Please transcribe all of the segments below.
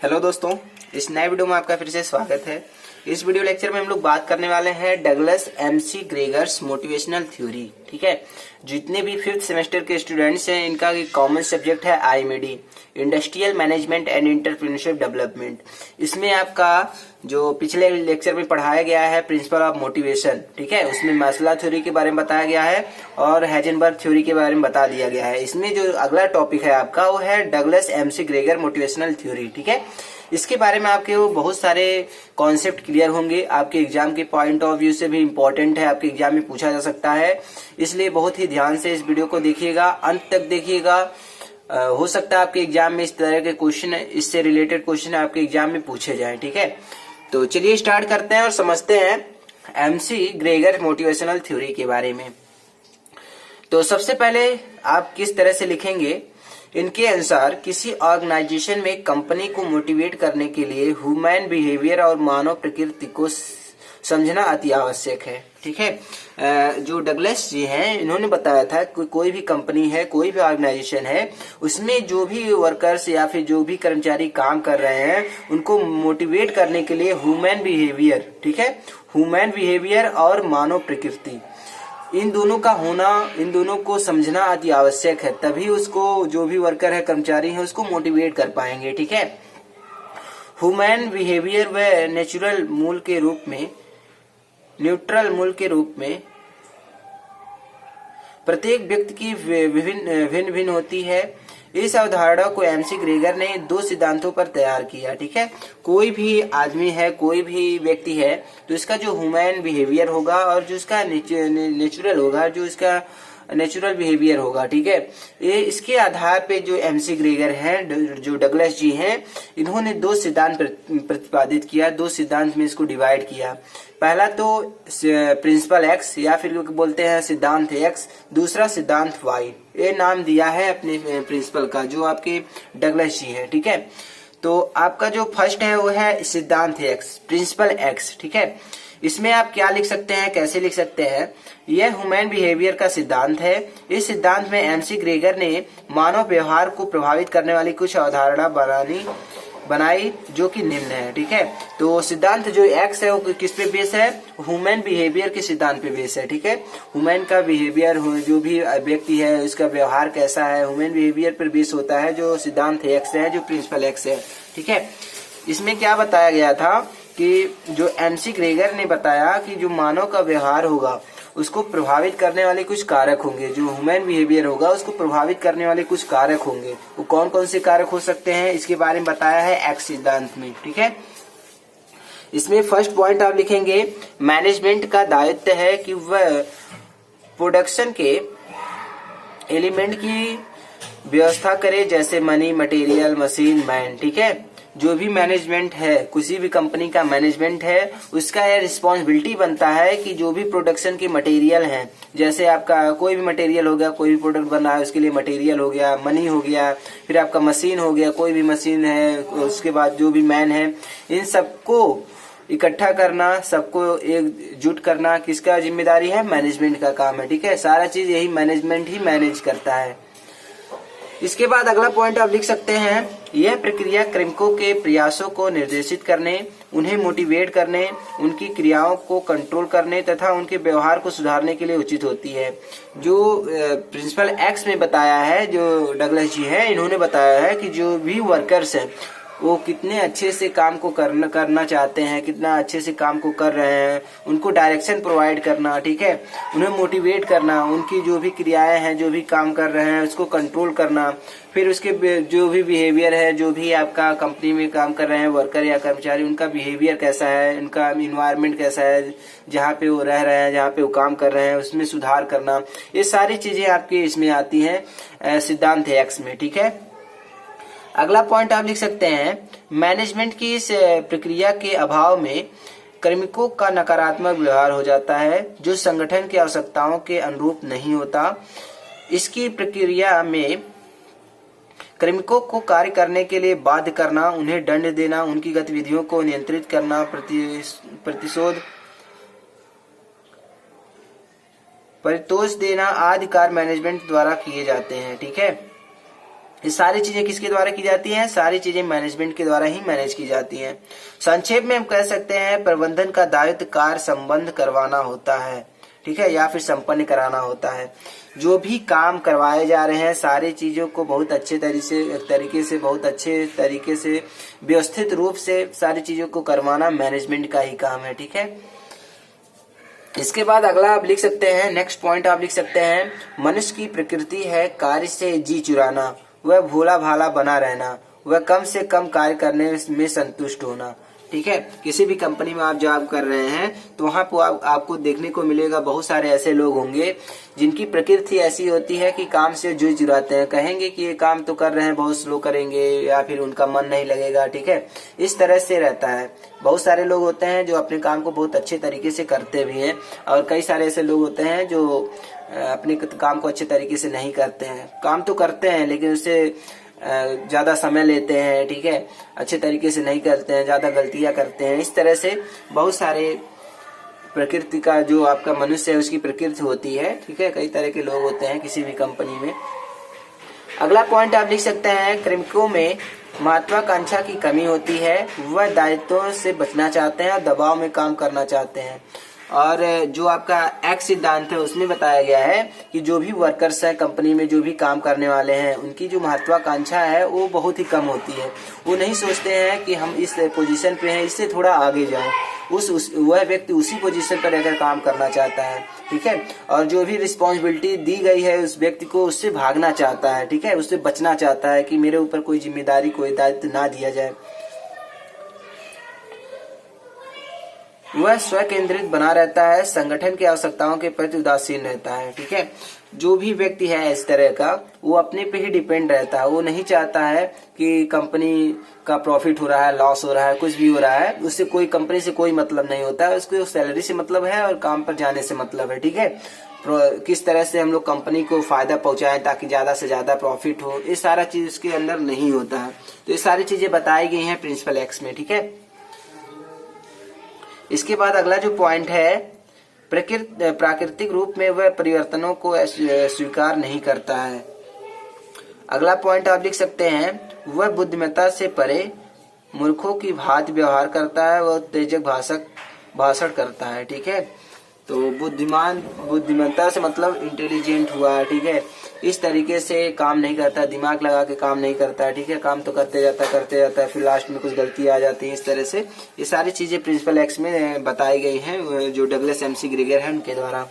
Hello दोस्तों, इस नए वीडियो में आपका फिर से स्वागत है। इस वीडियो लेक्चर में हम लोग बात करने वाले हैं डगलस एमसी ग्रेगर्स मोटिवेशनल थ्योरी। ठीक है, जितने भी 5th सेमेस्टर के स्टूडेंट्स हैं इनका एक कॉमन सब्जेक्ट है IMD, industrial management and entrepreneurship development. इसमें आपका जो पिछले लेक्चर में पढ़ाया गया है प्रिंसिपल ऑफ मोटिवेशन, ठीक है, उसमें मास्लो थ्योरी के बारे में बताया गया है और हेजनबर्ग थ्योरी के बारे में बता दिया गया है। इसमें जो अगला टॉपिक है आपका वो है Douglas MC Gregor motivational theory. ठीक है, इसके बारे में आपके वो बहुत सारे कॉन्सेप्ट क्लियर होंगे, आपके एग्जाम के पॉइंट ऑफ व्यू से भी इम्पोर्टेंट है, आपके एग्जाम में पूछा जा सकता है। इसलिए बहुत ही ध्यान से इस वीडियो को देखिएगा, अंत तक देखिएगा। हो सकता है आपके एग्जाम में इस तरह के क्वेश्चन, इससे रिलेटेड क्वेश्चन आपके एग्जाम में पूछे जाएं। ठीक है, तो चलिए स्टार्ट करते हैं और समझते हैं एमसी ग्रेगर मोटिवेशनल थ्योरी के बारे में। तो सबसे पहले आप किस तरह से लिखेंगे, इनके अनुसार किसी ऑर्गेनाइजेशन में कंपनी को मोटिवेट करने के लिए ह्यूमन बिहेवियर और मानव प्रकृति को समझना अति आवश्यक है। ठीक है, जो डगलस जी हैं इन्होंने बताया था कि कोई भी कंपनी है, कोई भी ऑर्गेनाइजेशन है, उसमें जो भी वर्कर्स या फिर जो भी कर्मचारी काम कर रहे हैं उनको मोटिवेट करने के लिए ह्यूमन बिहेवियर, ठीक है, ह्यूमन बिहेवियर और मानव प्रकृति, इन दोनों का होना, इन दोनों को समझना अति आवश्यक है। तभी उसको, जो भी वर्कर है, कर्मचारी है, उसको मोटिवेट कर पाएंगे। ठीक है, ह्यूमन बिहेवियर व नेचुरल मूल के रूप में, न्यूट्रल मूल के रूप में प्रत्येक व्यक्ति की भिन्न भिन्न होती है। इस अवधारणा को एमसी ग्रेगर ने 2 सिद्धांतों पर तैयार किया। ठीक है, कोई भी आदमी है, कोई भी व्यक्ति है, तो इसका जो ह्यूमन बिहेवियर होगा और जो इसका नेचुरल होगा, जो इसका नेचुरल बिहेवियर होगा, ठीक है, ये इसके आधार पे जो एमसी ग्रेगर हैं, जो डगलस जी हैं, इन्होंने 2 सिद्धांत प्रतिपादित किया, 2 सिद्धांत में इसको डिवाइड किया। पहला तो प्रिंसिपल एक्स या फिर बोलते हैं सिद्धांत एक्स, दूसरा सिद्धांत वाई, ये नाम दिया है अपने प्रिंसिपल का, जो आपके डगलस जी है। ठीक है, तो आपका जो फर्स्ट है वो है सिद्धांत एक्स, प्रिंसिपल एक्स। ठीक है, इसमें आप क्या लिख सकते हैं, कैसे लिख सकते हैं, यह ह्यूमन बिहेवियर का सिद्धांत है। इस सिद्धांत में एमसी ग्रेगर ने मानव व्यवहार को प्रभावित करने वाली कुछ अवधारणा बनाई जो कि निम्न है। ठीक है, तो सिद्धांत जो एक्स है वो किस पे बेस है, ह्यूमन बिहेवियर के सिद्धांत पे बेस है। ठीक है, ह्यूमन का बिहेवियर, जो भी व्यक्ति है उसका व्यवहार कैसा है, ह्यूमन बिहेवियर पर बेस होता है जो सिद्धांत एक्स है, जो प्रिंसिपल एक्स है। ठीक है, इसमें क्या बताया गया था कि जो एमसी ग्रेगर ने बताया कि जो मानव का व्यवहार होगा उसको प्रभावित करने वाले कुछ कारक होंगे, जो ह्यूमन बिहेवियर होगा उसको प्रभावित करने वाले कुछ कारक होंगे। वो कौन कौन से कारक हो सकते हैं, इसके बारे में बताया है एक्स सिद्धांत में। ठीक है, इसमें फर्स्ट पॉइंट आप लिखेंगे, मैनेजमेंट का दायित्व है कि वह प्रोडक्शन के एलिमेंट की व्यवस्था करे, जैसे मनी, मटेरियल, मशीन, मैन। ठीक है, जो भी मैनेजमेंट है, किसी भी कंपनी का मैनेजमेंट है, उसका यह रिस्पॉन्सिबिलिटी बनता है कि जो भी प्रोडक्शन के मटेरियल हैं, जैसे आपका कोई भी मटेरियल हो गया, कोई भी प्रोडक्ट बना है उसके लिए मटेरियल हो गया, मनी हो गया, फिर आपका मशीन हो गया, कोई भी मशीन है, उसके बाद जो भी मैन है, इन सबको इकट्ठा करना, सबको एकजुट करना किसका जिम्मेदारी है, मैनेजमेंट का काम है। ठीक है, सारा चीज यही मैनेजमेंट ही मैनेज करता है। इसके बाद अगला पॉइंट आप लिख सकते हैं, यह प्रक्रिया कार्मिकों के प्रयासों को निर्देशित करने, उन्हें मोटिवेट करने, उनकी क्रियाओं को कंट्रोल करने तथा उनके व्यवहार को सुधारने के लिए उचित होती है। जो प्रिंसिपल एक्स में बताया है, जो डगलस जी हैं, इन्होंने बताया है कि जो भी वर्कर्स हैं वो कितने अच्छे से काम को करना चाहते हैं, कितना अच्छे से काम को कर रहे हैं, उनको डायरेक्शन प्रोवाइड करना। ठीक है, उन्हें मोटिवेट करना, उनकी जो भी क्रियाएं हैं, जो भी काम कर रहे हैं उसको कंट्रोल करना, फिर उसके जो भी बिहेवियर है, जो भी आपका कंपनी में काम कर रहे हैं वर्कर या कर्मचारी, उनका बिहेवियर कैसा है, उनका इन्वायरमेंट कैसा है, जहाँ पे वो रह रहे हैं, जहाँ पे वो काम कर रहे हैं, उसमें सुधार करना, ये सारी चीजें आपके इसमें आती हैं सिद्धांत एक्स में। ठीक है, अगला पॉइंट आप लिख सकते हैं, मैनेजमेंट की इस प्रक्रिया के अभाव में कार्मिकों का नकारात्मक व्यवहार हो जाता है, जो संगठन की आवश्यकताओं के अनुरूप नहीं होता। इसकी प्रक्रिया में कार्मिकों को कार्य करने के लिए बाध्य करना, उन्हें दंड देना, उनकी गतिविधियों को नियंत्रित करना, परितोष देना आदि कार्य मैनेजमेंट द्वारा किए जाते हैं। ठीक है, ये सारी चीजें किसके द्वारा की जाती हैं? सारी चीजें मैनेजमेंट के द्वारा ही मैनेज की जाती हैं। संक्षेप में हम कह सकते हैं प्रबंधन का दायित्व कार्य संबंध करवाना होता है, ठीक है, या फिर संपन्न कराना होता है। जो भी काम करवाए जा रहे हैं सारी चीजों को बहुत अच्छे बहुत अच्छे तरीके से व्यवस्थित रूप से सारी चीजों को करवाना मैनेजमेंट का ही काम है, ठीक है। इसके बाद अगला आप लिख सकते हैं, नेक्स्ट पॉइंट आप लिख सकते हैं, मनुष्य की प्रकृति है कार्य से जी चुराना, वह भोला भाला बना रहना, वह कम से कम कार्य करने में संतुष्ट होना, ठीक है। किसी भी कंपनी में आप जॉब कर रहे हैं तो वहां पर आपको देखने को मिलेगा बहुत सारे ऐसे लोग होंगे जिनकी प्रकृति ऐसी होती है कि काम से जी चुराते हैं, कहेंगे कि ये काम तो कर रहे हैं बहुत स्लो करेंगे, या फिर उनका मन नहीं लगेगा, ठीक है। इस तरह से रहता है। बहुत सारे लोग होते हैं जो अपने काम को बहुत अच्छे तरीके से करते भी हैं, और कई सारे ऐसे लोग होते हैं जो अपने काम को अच्छे तरीके से नहीं करते हैं। काम तो करते हैं लेकिन उससे ज्यादा समय लेते हैं, ठीक है, अच्छे तरीके से नहीं करते हैं, ज्यादा गलतियां करते हैं। इस तरह से बहुत सारे प्रकृति का जो आपका मनुष्य है उसकी प्रकृति होती है, ठीक है। कई तरह के लोग होते हैं किसी भी कंपनी में। अगला पॉइंट आप लिख सकते हैं, कार्मिकों में महत्वाकांक्षा की कमी होती है, वह दायित्वों से बचना चाहते हैं और दबाव में काम करना चाहते हैं। और जो आपका एक्स सिद्धांत है उसमें बताया गया है कि जो भी वर्कर्स हैं कंपनी में, जो भी काम करने वाले हैं, उनकी जो महत्वाकांक्षा है वो बहुत ही कम होती है। वो नहीं सोचते हैं कि हम इस पोजीशन पे हैं, इससे थोड़ा आगे जाएं। वह व्यक्ति उसी पोजीशन पर रहकर काम करना चाहता है, ठीक है। और जो भी रिस्पॉन्सिबिलिटी दी गई है उस व्यक्ति को उससे भागना चाहता है, ठीक है, उससे बचना चाहता है कि मेरे ऊपर कोई जिम्मेदारी, कोई दायित्व ना दिया जाए। वह स्व केंद्रित बना रहता है, संगठन की आवश्यकताओं के प्रति उदासीन रहता है, ठीक है। जो भी व्यक्ति है इस तरह का, वो अपने पे ही डिपेंड रहता है। वो नहीं चाहता है कि कंपनी का प्रॉफिट हो रहा है, लॉस हो रहा है, कुछ भी हो रहा है, उससे कोई कंपनी से कोई मतलब नहीं होता है। उसको सैलरी से मतलब है और काम पर जाने से मतलब है, ठीक है। किस तरह से हम लोग कंपनी को फायदा पहुंचाएं ताकि ज्यादा से ज्यादा प्रॉफिट हो, ये सारा चीज उसके अंदर नहीं होता है। तो ये सारी चीजें बताई गई हैं प्रिंसिपल एक्स में, ठीक है। इसके बाद अगला जो पॉइंट है, प्राकृतिक रूप में वह परिवर्तनों को स्वीकार नहीं करता है। अगला पॉइंट आप लिख सकते हैं, वह बुद्धिमत्ता से परे मूर्खों की भांति व्यवहार करता है, वह तेजक भाषण करता है, ठीक है। तो बुद्धिमत्ता से मतलब इंटेलिजेंट हुआ, ठीक है। इस तरीके से काम नहीं करता, दिमाग लगा के काम नहीं करता, ठीक है। काम तो करते जाता है, फिर लास्ट में कुछ गलती आ जाती है। इस तरह से ये सारी चीजें प्रिंसिपल एक्स में बताई गई हैं जो डगलस एमसी ग्रेगर है उनके द्वारा।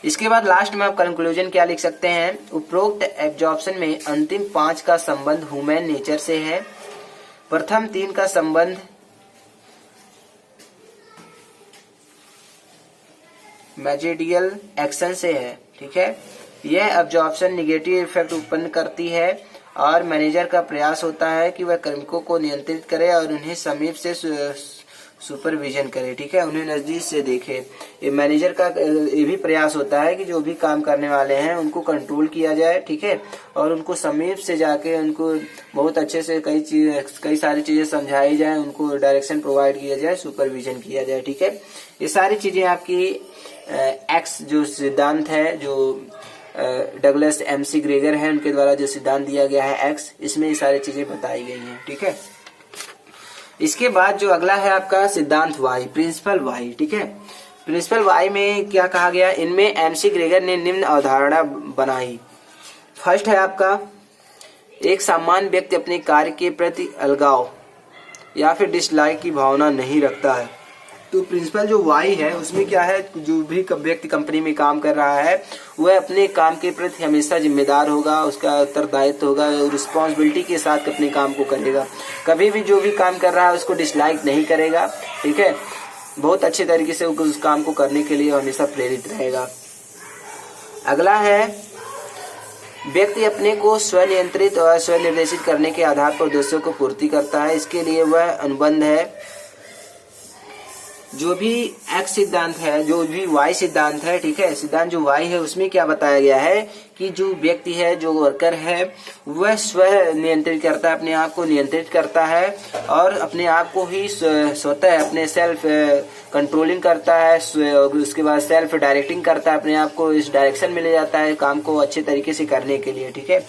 इसके बाद लास्ट में आप कंक्लूजन क्या लिख सकते हैं, उपरोक्त एब्जॉर्प्शन में अंतिम 5 का संबंध ह्यूमन नेचर से है, प्रथम 3 का संबंध मैजेडियल एक्शन से है, ठीक है। यह एब्जॉर्प्शन निगेटिव इफेक्ट उत्पन्न करती है और मैनेजर का प्रयास होता है कि वह कार्मिकों को नियंत्रित करे और उन्हें समीप से सुपरविजन करे, ठीक है, उन्हें नजदीक से देखे। ये मैनेजर का ये भी प्रयास होता है कि जो भी काम करने वाले हैं उनको कंट्रोल किया जाए, ठीक है, और उनको समीप से जाके उनको बहुत अच्छे से कई सारी चीजें समझाई जाए, उनको डायरेक्शन प्रोवाइड किया जाए, सुपरविजन किया जाए, ठीक है। ये सारी चीजें आपकी एक्स जो सिद्धांत है, जो डगलस एमसी ग्रेगर है उनके द्वारा जो सिद्धांत दिया गया है एक्स, इसमें ये सारी चीजें बताई गई हैं, ठीक है। इसके बाद जो अगला है आपका सिद्धांत वाई, प्रिंसिपल वाई, ठीक है। प्रिंसिपल वाई में क्या कहा गया, इनमें एमसी ग्रेगर ने निम्न अवधारणा बनाई। फर्स्ट है आपका, एक सामान्य व्यक्ति अपने कार्य के प्रति अलगाव या फिर डिसलाइक की भावना नहीं रखता है। तो प्रिंसिपल जो वाई है उसमें क्या है, जो भी व्यक्ति कंपनी में काम कर रहा है वह अपने काम के प्रति हमेशा जिम्मेदार होगा, उसका उत्तरदायित्व होगा, रिस्पॉन्सिबिलिटी के साथ अपने काम को करेगा। कभी भी जो भी काम कर रहा है उसको डिसलाइक नहीं करेगा, ठीक है। बहुत अच्छे तरीके से उस काम को करने के लिए हमेशा प्रेरित रहेगा। अगला है, व्यक्ति अपने को स्वनियंत्रित और स्वनिर्देशित करने के आधार पर उद्देश्यों को पूर्ति करता है। इसके लिए वह अनुबंध है। जो भी एक्स सिद्धांत है, जो भी वाई सिद्धांत है, ठीक है, सिद्धांत जो वाई है उसमें क्या बताया गया है कि जो व्यक्ति है, जो वर्कर है, वह स्व नियंत्रित करता है, अपने आप को नियंत्रित करता है और अपने आप को ही स्वतः अपने सेल्फ कंट्रोलिंग करता है, उसके बाद सेल्फ डायरेक्टिंग करता है, अपने आप को इस डायरेक्शन में ले जाता है काम को अच्छे तरीके से करने के लिए, ठीक है।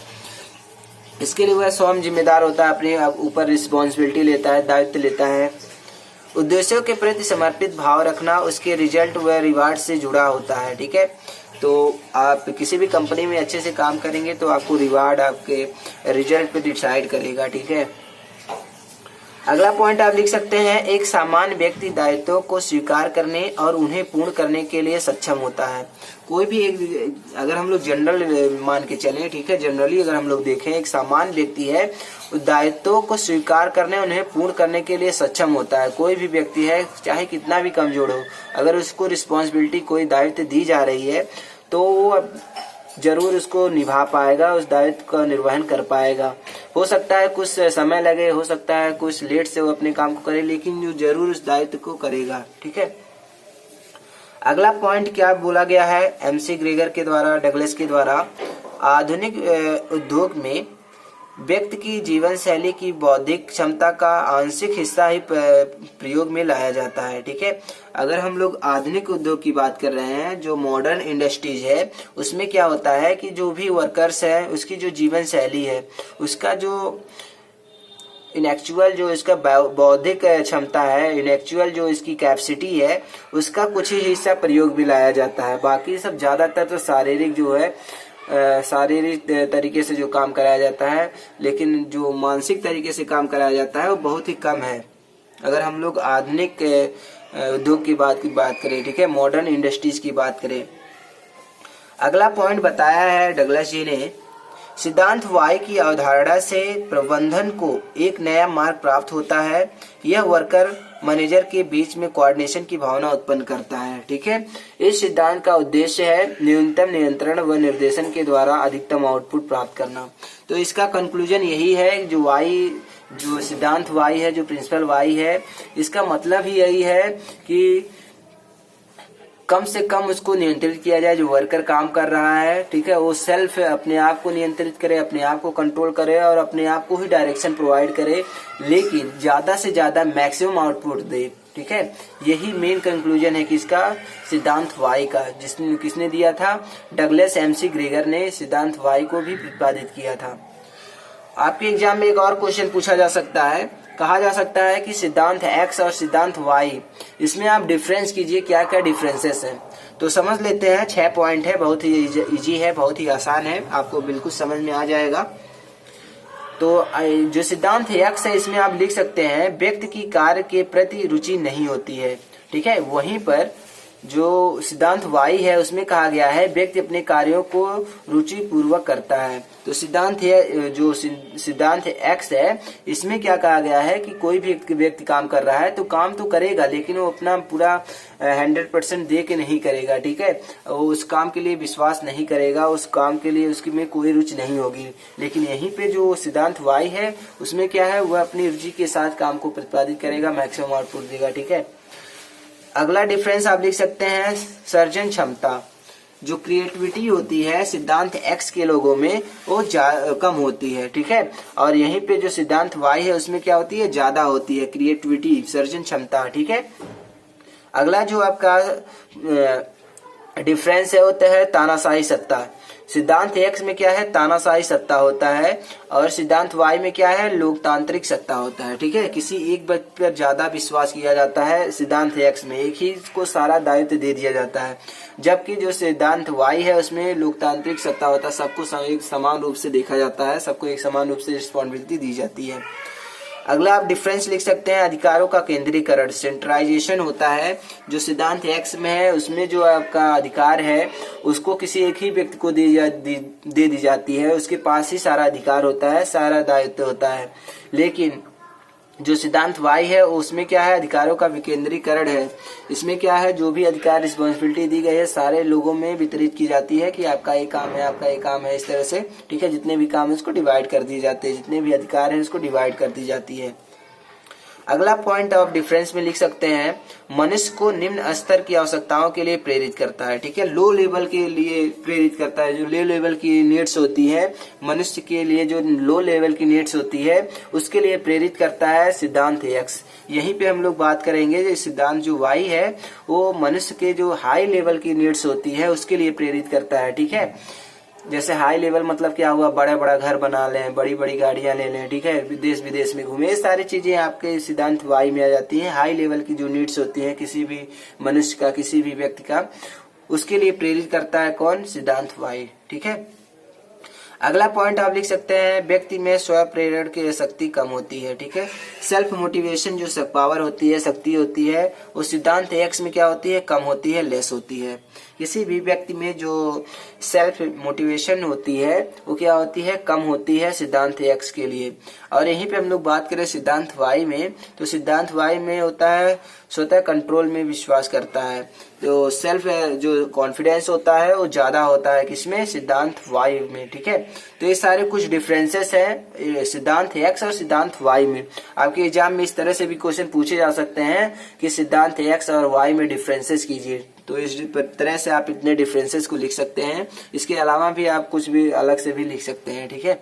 इसके लिए वह स्वयं जिम्मेदार होता है, अपने ऊपर रिस्पॉन्सिबिलिटी लेता है, दायित्व लेता है। उद्देश्यों के प्रति समर्पित भाव रखना उसके रिजल्ट व रिवार्ड से जुड़ा होता है। ठीक है, तो आप किसी भी कंपनी में अच्छे से काम करेंगे तो आपको रिवार्ड आपके रिजल्ट पे डिसाइड करेगा। ठीक है, अगला पॉइंट आप लिख सकते हैं, एक सामान्य व्यक्ति दायित्वों को स्वीकार करने और उन्हें पूर्ण करने के लिए सक्षम होता है। कोई भी एक, अगर हम लोग जनरल मान के चलें, ठीक है, जनरली अगर हम लोग देखें, एक सामान्य व्यक्ति है, दायित्वों को स्वीकार करने उन्हें पूर्ण करने के लिए सक्षम होता है। कोई भी व्यक्ति है, चाहे कितना भी कमजोर हो, अगर उसको रिस्पॉन्सिबिलिटी, कोई दायित्व दी जा रही है तो वो जरूर उसको निभा पाएगा, उस दायित्व का निर्वहन कर पाएगा। हो सकता है कुछ समय लगे, हो सकता है कुछ लेट से वो अपने काम को करे, लेकिन जो जरूर उस दायित्व को करेगा। ठीक है, अगला पॉइंट क्या बोला गया है एमसी ग्रेगर के द्वारा, डगलस के द्वारा, आधुनिक उद्योग में व्यक्ति की जीवन शैली की बौद्धिक क्षमता का आंशिक हिस्सा ही प्रयोग में लाया जाता है। ठीक है, अगर हम लोग आधुनिक उद्योग की बात कर रहे हैं, जो मॉडर्न इंडस्ट्रीज है, उसमें क्या होता है कि जो भी वर्कर्स है, उसकी जो जीवन शैली है, उसका जो इनेक्चुअल जो इसका बौद्धिक क्षमता है, इनेक्चुअल जो इसकी कैपेसिटी है, उसका कुछ ही हिस्सा प्रयोग में लाया जाता है। बाकी सब ज्यादातर तो शारीरिक जो है, शारीरिक तरीके से जो काम कराया जाता है, लेकिन जो मानसिक तरीके से काम कराया जाता है वो बहुत ही कम है, अगर हम लोग आधुनिक उद्योग की बात करें। ठीक है, मॉडर्न इंडस्ट्रीज की बात करें। अगला पॉइंट बताया है डगलस जी ने, सिद्धांत वाई की अवधारणा से प्रबंधन को एक नया मार्ग प्राप्त होता है। यह वर्कर मैनेजर के बीच में कोऑर्डिनेशन की भावना उत्पन्न करता है। ठीक है, इस सिद्धांत का उद्देश्य है न्यूनतम नियंत्रण व निर्देशन के द्वारा अधिकतम आउटपुट प्राप्त करना। तो इसका कंक्लूजन यही है, जो सिद्धांत वाई है, जो प्रिंसिपल वाई है, इसका मतलब ही यही है कि कम से कम उसको नियंत्रित किया जाए। जो वर्कर काम कर रहा है, ठीक है, वो सेल्फ अपने आप को नियंत्रित करे, अपने आप को कंट्रोल करे और अपने आप को ही डायरेक्शन प्रोवाइड करे, लेकिन ज्यादा से ज्यादा मैक्सिमम आउटपुट दे। ठीक है, यही मेन कंक्लूजन है कि इसका सिद्धांत वाई का, किसने दिया था, डगलस एमसी ग्रेगर ने सिद्धांत वाई को भी प्रतिपादित किया था। आपके एग्जाम में एक और क्वेश्चन पूछा जा सकता है, कहा जा सकता है कि सिद्धांत एक्स और सिद्धांत वाई, इसमें आप डिफरेंस कीजिए, क्या क्या डिफरेंसेस हैं। तो समझ लेते हैं, 6 पॉइंट है, बहुत ही इजी है, बहुत ही आसान है, आपको बिल्कुल समझ में आ जाएगा। तो जो सिद्धांत एक्स है, इसमें आप लिख सकते हैं, व्यक्ति की कार्य के प्रति रुचि नहीं होती है। ठीक है, वहीं पर जो सिद्धांत वाई है, उसमें कहा गया है व्यक्ति अपने कार्यों को रुचि पूर्वक करता है। तो सिद्धांत एक्स है, इसमें क्या कहा गया है कि कोई भी व्यक्ति काम कर रहा है तो काम तो करेगा, लेकिन वो अपना पूरा 100% दे के नहीं करेगा। ठीक है, वो उस काम के लिए विश्वास नहीं करेगा, उस काम के लिए उसकी में कोई रुचि नहीं होगी। लेकिन यहीं पे जो सिद्धांत वाई है, उसमें क्या है, वह अपनी रुचि के साथ काम को प्रतिपादित करेगा, मैक्सिमम आउटपुट देगा। ठीक है, अगला डिफरेंस आप लिख सकते हैं, सर्जन क्षमता, जो क्रिएटिविटी होती है सिद्धांत एक्स के लोगों में वो कम होती है। ठीक है, और यहीं पे जो सिद्धांत वाई है, उसमें क्या होती है, ज्यादा होती है क्रिएटिविटी, सर्जन क्षमता। ठीक है, अगला जो आपका डिफरेंस है, होता है तानाशाही सत्ता। सिद्धांत एक्स में क्या है, तानाशाही सत्ता होता है, और सिद्धांत वाई में क्या है, लोकतांत्रिक सत्ता होता है। ठीक है, किसी एक व्यक्ति पर ज्यादा विश्वास किया जाता है सिद्धांत एक्स में, एक ही को सारा दायित्व दे दिया जाता है, जबकि जो सिद्धांत वाई है, उसमें लोकतांत्रिक सत्ता होता है, सबको एक समान रूप से देखा जाता है, सबको एक समान रूप से रिस्पॉन्सिबिलिटी दी जाती है। अगला आप डिफरेंस लिख सकते हैं, अधिकारों का केंद्रीकरण, सेंट्रलाइजेशन होता है। जो सिद्धांत एक्स में है, उसमें जो आपका अधिकार है, उसको किसी एक ही व्यक्ति को दे दी जाती है, उसके पास ही सारा अधिकार होता है, सारा दायित्व होता है। लेकिन जो सिद्धांत वाई है, उसमें क्या है, अधिकारों का विकेंद्रीकरण है। इसमें क्या है, जो भी अधिकार रिस्पॉन्सिबिलिटी दी गई है, सारे लोगों में वितरित की जाती है कि आपका ये काम है, आपका ये काम है, इस तरह से। ठीक है, जितने भी काम है उसको डिवाइड कर दिए जाते हैं, जितने भी अधिकार है उसको डिवाइड कर दी जाती है। अगला पॉइंट ऑफ डिफरेंस में लिख सकते हैं, मनुष्य को निम्न स्तर की आवश्यकताओं के लिए प्रेरित करता है। ठीक है, लो लेवल के लिए प्रेरित करता है, जो लो लेवल की नीड्स होती है मनुष्य के लिए, जो लो लेवल की नीड्स होती है उसके लिए प्रेरित करता है सिद्धांत एक्स। यहीं पे हम लोग बात करेंगे, जो सिद्धांत जो वाई है, वो मनुष्य के जो हाई लेवल की नीड्स होती है उसके लिए प्रेरित करता है। ठीक है, जैसे हाई लेवल मतलब क्या हुआ, बड़ा बड़ा घर बना लें, बड़ी बड़ी गाड़ियां ले लें, ठीक है, विदेश विदेश में घूमे, ये सारी चीजें आपके सिद्धांत वाई में आ जाती हैं। हाई लेवल की जो नीड्स होती हैं किसी भी मनुष्य का, किसी भी व्यक्ति का, उसके लिए प्रेरित करता है कौन, सिद्धांत वाई, ठीक है। अगला पॉइंट आप लिख सकते हैं, व्यक्ति में स्व प्रेरण की शक्ति कम होती है, ठीक है। सेल्फ मोटिवेशन जो पावर होती है, शक्ति होती है, वो सिद्धांत एक्स में क्या होती है, कम होती है, लेस होती है। किसी भी व्यक्ति में जो सेल्फ मोटिवेशन होती है वो क्या होती है, कम होती है सिद्धांत एक्स के लिए। और यहीं पे हम लोग बात करें सिद्धांत वाई में, तो सिद्धांत वाई में होता है स्वतः कंट्रोल में विश्वास करता है, तो सेल्फ जो कॉन्फिडेंस होता है वो ज्यादा होता है किसमें, सिद्धांत वाई में, ठीक है। तो ये सारे कुछ डिफरेंसेस हैं सिद्धांत एक्स और सिद्धांत वाई में। आपके एग्जाम में इस तरह से भी क्वेश्चन पूछे जा सकते हैं कि सिद्धांत एक्स और वाई में डिफरेंसेस कीजिए, तो इस तरह से आप इतने डिफरेंसेस को लिख सकते हैं। इसके अलावा भी आप कुछ भी अलग से भी लिख सकते हैं, ठीक है।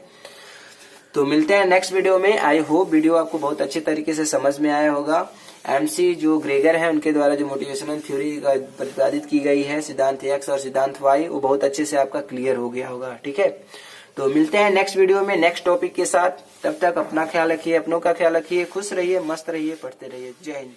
तो मिलते हैं नेक्स्ट वीडियो में। आई होप वीडियो आपको बहुत अच्छे तरीके से समझ में आया होगा। एमसी जो ग्रेगर है उनके द्वारा जो मोटिवेशनल थ्योरी प्रतिपादित की गई है सिद्धांत एक्स और सिद्धांत वाई, वो बहुत अच्छे से आपका क्लियर हो गया होगा, ठीक है। तो मिलते हैं नेक्स्ट वीडियो में नेक्स्ट टॉपिक के साथ। तब तक अपना ख्याल रखिए, अपनों का ख्याल रखिए, खुश रहिए, मस्त रहिए, पढ़ते रहिए। जय हिंद।